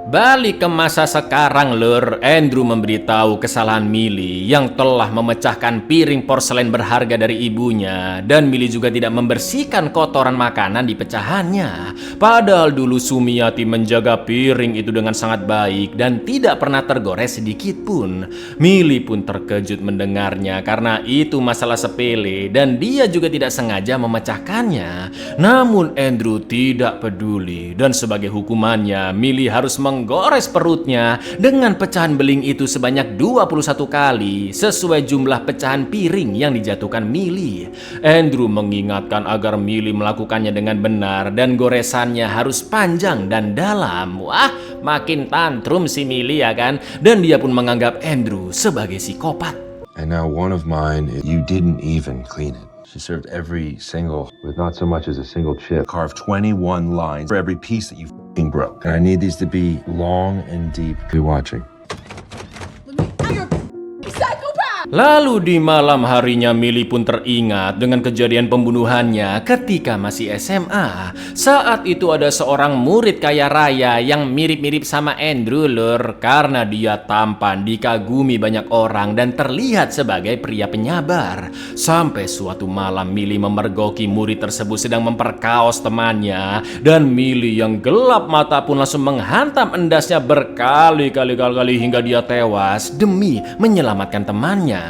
Balik ke masa sekarang lur, Andrew memberitahu kesalahan Millie yang telah memecahkan piring porselen berharga dari ibunya, dan Millie juga tidak membersihkan kotoran makanan di pecahannya. Padahal dulu Sumiati menjaga piring itu dengan sangat baik dan tidak pernah tergores sedikit pun. Millie pun terkejut mendengarnya karena itu masalah sepele dan dia juga tidak sengaja memecahkannya. Namun Andrew tidak peduli, dan sebagai hukumannya Millie harus menggores perutnya dengan pecahan beling itu sebanyak 21 kali sesuai jumlah pecahan piring yang dijatuhkan Millie. Andrew mengingatkan agar Millie melakukannya dengan benar dan goresannya harus panjang dan dalam. Wah, makin tantrum si Millie ya kan? Dan dia pun menganggap Andrew sebagai psikopat. And now one of mine, you didn't even clean it. She served every single, with not so much as a single chip. Carved 21 lines for every piece that you f***ing broke. And I need these to be long and deep. Be watching. Lalu di malam harinya Millie pun teringat dengan kejadian pembunuhannya ketika masih SMA. Saat itu ada seorang murid kaya raya yang mirip-mirip sama Andrew lur, karena dia tampan, dikagumi banyak orang dan terlihat sebagai pria penyabar. Sampai suatu malam Millie memergoki murid tersebut sedang memperkaos temannya, dan Millie yang gelap mata pun langsung menghantam endasnya berkali-kali hingga dia tewas demi menyelamatkan temannya.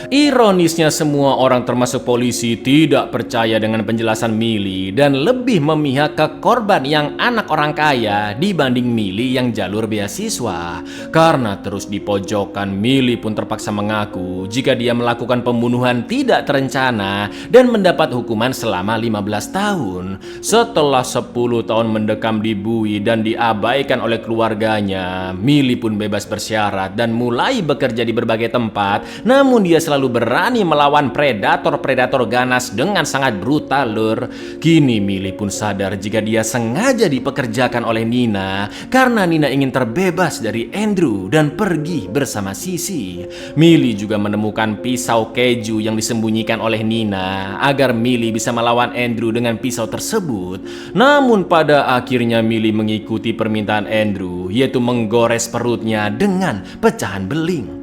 Ironisnya semua orang termasuk polisi tidak percaya dengan penjelasan Millie dan lebih memihak ke korban yang anak orang kaya dibanding Millie yang jalur beasiswa. Karena terus dipojokkan, Millie pun terpaksa mengaku jika dia melakukan pembunuhan tidak terencana dan mendapat hukuman selama 15 tahun. Setelah 10 tahun mendekam di bui dan diabaikan oleh keluarganya, Millie pun bebas bersyarat dan mulai bekerja di berbagai tempat. Namun dia selalu berani melawan predator-predator ganas dengan sangat brutal lur. Kini Millie pun sadar jika dia sengaja dipekerjakan oleh Nina karena Nina ingin terbebas dari Andrew dan pergi bersama Sissy. Millie juga menemukan pisau keju yang disembunyikan oleh Nina agar Millie bisa melawan Andrew dengan pisau tersebut. Namun pada akhirnya Millie mengikuti permintaan Andrew, yaitu menggores perutnya dengan pecahan beling.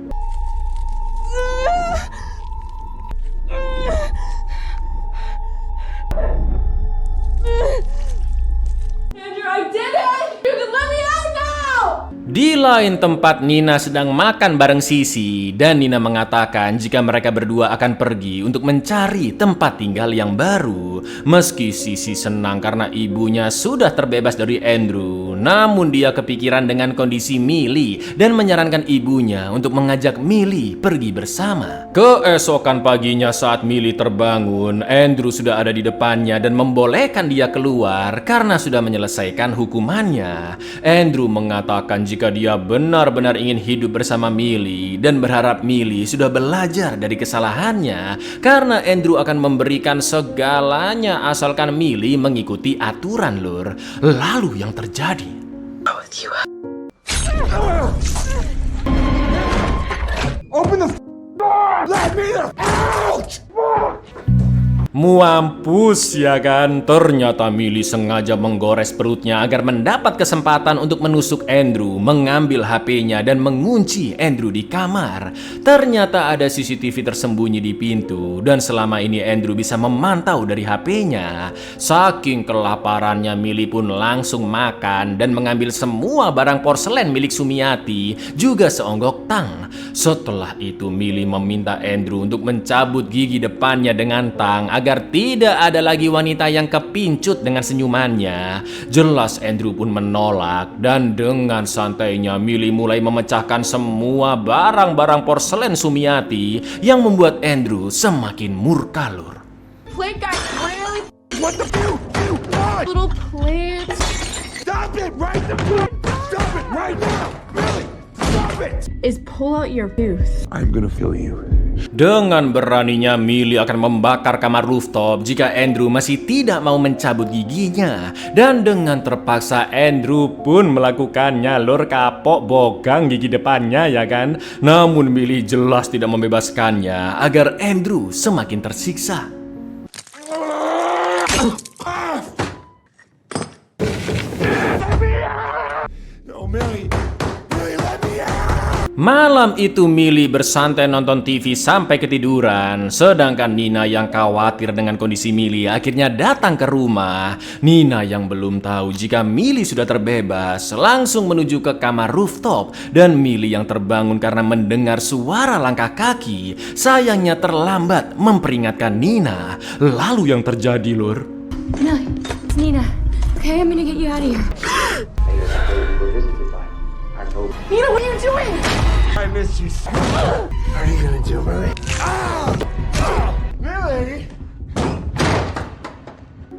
Di lain tempat Nina sedang makan bareng Sissy dan Nina mengatakan jika mereka berdua akan pergi untuk mencari tempat tinggal yang baru. Meski Sissy senang karena ibunya sudah terbebas dari Andrew, namun dia kepikiran dengan kondisi Millie dan menyarankan ibunya untuk mengajak Millie pergi bersama. Keesokan paginya saat Millie terbangun, Andrew sudah ada di depannya dan membolehkan dia keluar karena sudah menyelesaikan hukumannya. Andrew mengatakan jika dia benar-benar ingin hidup bersama Millie dan berharap Millie sudah belajar dari kesalahannya karena Andrew akan memberikan segalanya asalkan Millie mengikuti aturan lur. Lalu yang terjadi, Open the door! Let me out! Mampus ya kan? Ternyata Millie sengaja menggores perutnya agar mendapat kesempatan untuk menusuk Andrew, mengambil HP-nya dan mengunci Andrew di kamar. Ternyata ada CCTV tersembunyi di pintu dan selama ini Andrew bisa memantau dari HP-nya. Saking kelaparannya Millie pun langsung makan dan mengambil semua barang porselen milik Sumiati, juga seonggok tang. Setelah itu Millie meminta Andrew untuk mencabut gigi depannya dengan tang agar tidak ada lagi wanita yang kepincut dengan senyumannya. Jelas Andrew pun menolak dan dengan santainya Millie mulai memecahkan semua barang-barang porselen Sumiati yang membuat Andrew semakin murka lur. Plate guy, really? What the you want? Little plants. Stop it right now! Stop it right now! Really? Stop it! Is pull out your tooth. I'm gonna kill you. Dengan beraninya Millie akan membakar kamar rooftop jika Andrew masih tidak mau mencabut giginya. Dan dengan terpaksa Andrew pun melakukannya lur, kapok bogang gigi depannya ya kan. Namun Millie jelas tidak membebaskannya agar Andrew semakin tersiksa. No, Millie. Malam itu Millie bersantai nonton TV sampai ketiduran. Sedangkan Nina yang khawatir dengan kondisi Millie akhirnya datang ke rumah. Nina yang belum tahu jika Millie sudah terbebas langsung menuju ke kamar rooftop. Dan Millie yang terbangun karena mendengar suara langkah kaki, sayangnya terlambat memperingatkan Nina. Lalu yang terjadi lur, Millie, it's Nina. Okay, I'm gonna get you out of here. Nina, what are you doing? I miss you. What are you gonna do, Millie? Millie!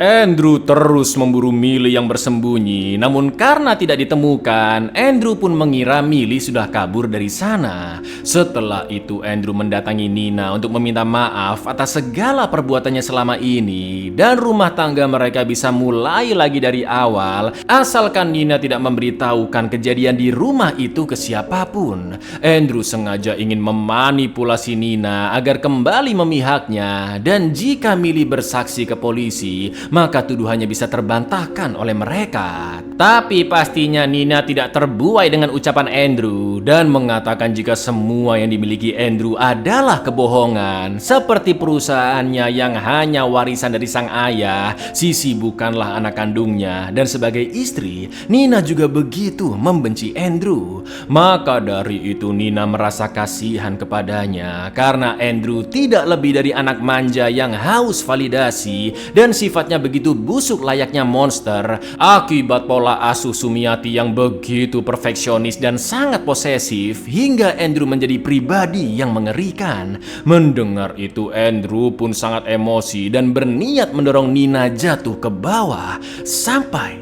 Andrew terus memburu Millie yang bersembunyi, namun karena tidak ditemukan, Andrew pun mengira Millie sudah kabur dari sana. Setelah itu Andrew mendatangi Nina untuk meminta maaf atas segala perbuatannya selama ini, dan rumah tangga mereka bisa mulai lagi dari awal, asalkan Nina tidak memberitahukan kejadian di rumah itu ke siapapun. Andrew sengaja ingin memanipulasi Nina agar kembali memihaknya, dan jika Millie bersaksi ke polisi, maka tuduhannya bisa terbantahkan oleh mereka. Tapi pastinya Nina tidak terbuai dengan ucapan Andrew dan mengatakan jika semua yang dimiliki Andrew adalah kebohongan, seperti perusahaannya yang hanya warisan dari sang ayah. Sisi bukanlah anak kandungnya, dan sebagai istri, Nina juga begitu membenci Andrew. Maka dari itu Nina merasa kasihan kepadanya karena Andrew tidak lebih dari anak manja yang haus validasi dan sifatnya begitu busuk layaknya monster akibat pola asuh Sumiati yang begitu perfeksionis dan sangat posesif hingga Andrew menjadi pribadi yang mengerikan. Mendengar itu Andrew pun sangat emosi dan berniat mendorong Nina jatuh ke bawah sampai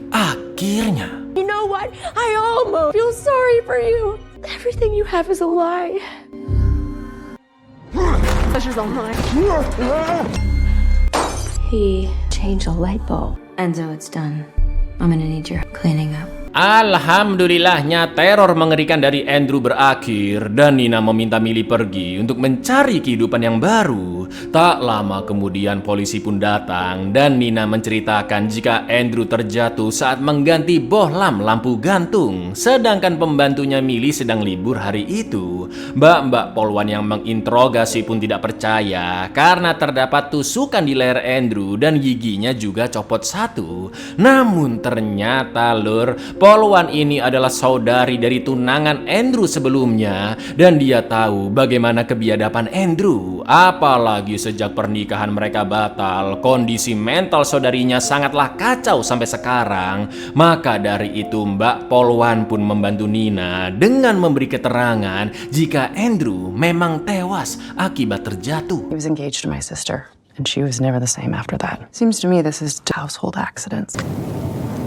akhirnya. You know what? I almost feel sorry for you. Everything you have is a lie. Pleasure's all mine. He changed a light bulb. Enzo, it's done. I'm gonna need your cleaning up. Alhamdulillahnya teror mengerikan dari Andrew berakhir dan Nina meminta Millie pergi untuk mencari kehidupan yang baru. Tak lama kemudian polisi pun datang dan Nina menceritakan jika Andrew terjatuh saat mengganti bohlam lampu gantung, sedangkan pembantunya Millie sedang libur hari itu. Mbak-mbak polwan yang menginterogasi pun tidak percaya karena terdapat tusukan di leher Andrew dan giginya juga copot satu. Namun ternyata lur, polwan ini adalah saudari dari tunangan Andrew sebelumnya dan dia tahu bagaimana kebiadaban Andrew. Apalagi sejak pernikahan mereka batal, kondisi mental saudarinya sangatlah kacau sampai sekarang. Maka dari itu Mbak Polwan pun membantu Nina dengan memberi keterangan jika Andrew memang tewas akibat terjatuh. He was engaged to my sister, and she was never the same after that. Seems to me this is household accidents.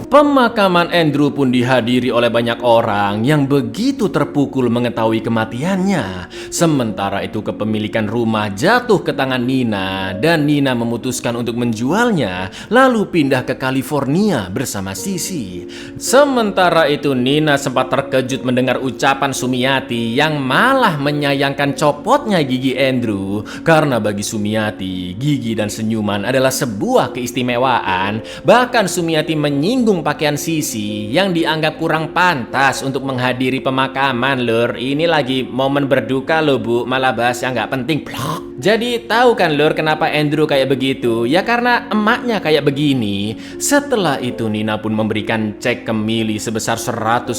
Pemakaman Andrew pun dihadiri oleh banyak orang yang begitu terpukul mengetahui kematiannya. Sementara itu kepemilikan rumah jatuh ke tangan Nina dan Nina memutuskan untuk menjualnya lalu pindah ke California bersama Sisi. Sementara itu Nina sempat terkejut mendengar ucapan Sumiati yang malah menyayangkan copotnya gigi Andrew karena bagi Sumiati gigi dan senyuman adalah sebuah keistimewaan. Bahkan Sumiati menyinggung pakaian Sisi yang dianggap kurang pantas untuk menghadiri pemakaman lur. Ini lagi momen berduka loh bu, malah bahas yang gak penting. Plok. Jadi tahu kan lur kenapa Andrew kayak begitu? Ya karena emaknya kayak begini. Setelah itu Nina pun memberikan cek ke Millie sebesar $100.000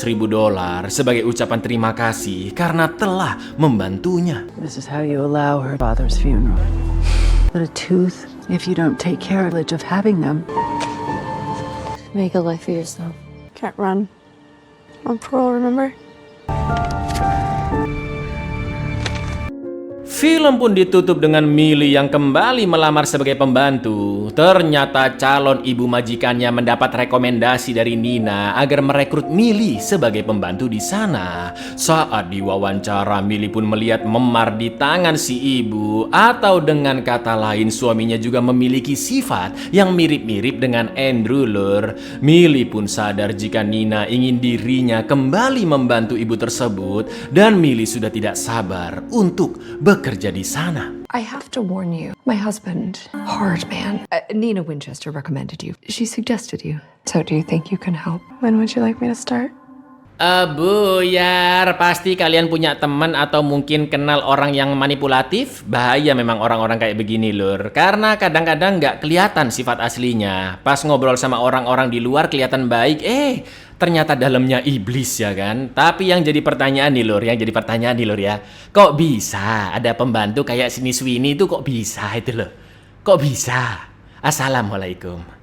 sebagai ucapan terima kasih karena telah membantunya. This is how you allow her father's funeral. But a tooth, if you don't take care of having them. Make a life for yourself. Can't run. On parole, remember? Film pun ditutup dengan Millie yang kembali melamar sebagai pembantu. Ternyata calon ibu majikannya mendapat rekomendasi dari Nina agar merekrut Millie sebagai pembantu di sana. Saat diwawancara, Millie pun melihat memar di tangan si ibu, atau dengan kata lain suaminya juga memiliki sifat yang mirip-mirip dengan Andrew lur. Millie pun sadar jika Nina ingin dirinya kembali membantu ibu tersebut dan Millie sudah tidak sabar untuk bekerja di sana. I have to warn you, my husband, hard man. Nina Winchester recommended you. She suggested you. So do you think you can help? When would you like me to start? Buyar, pasti kalian punya teman atau mungkin kenal orang yang manipulatif. Bahaya memang orang-orang kayak begini lur, karena kadang-kadang nggak kelihatan sifat aslinya. Pas ngobrol sama orang-orang di luar kelihatan baik, ternyata dalamnya iblis ya kan. Tapi yang jadi pertanyaan nih lur, ya, kok bisa ada pembantu kayak Sydney Sweeney itu kok bisa itu loh? Kok bisa? Assalamualaikum.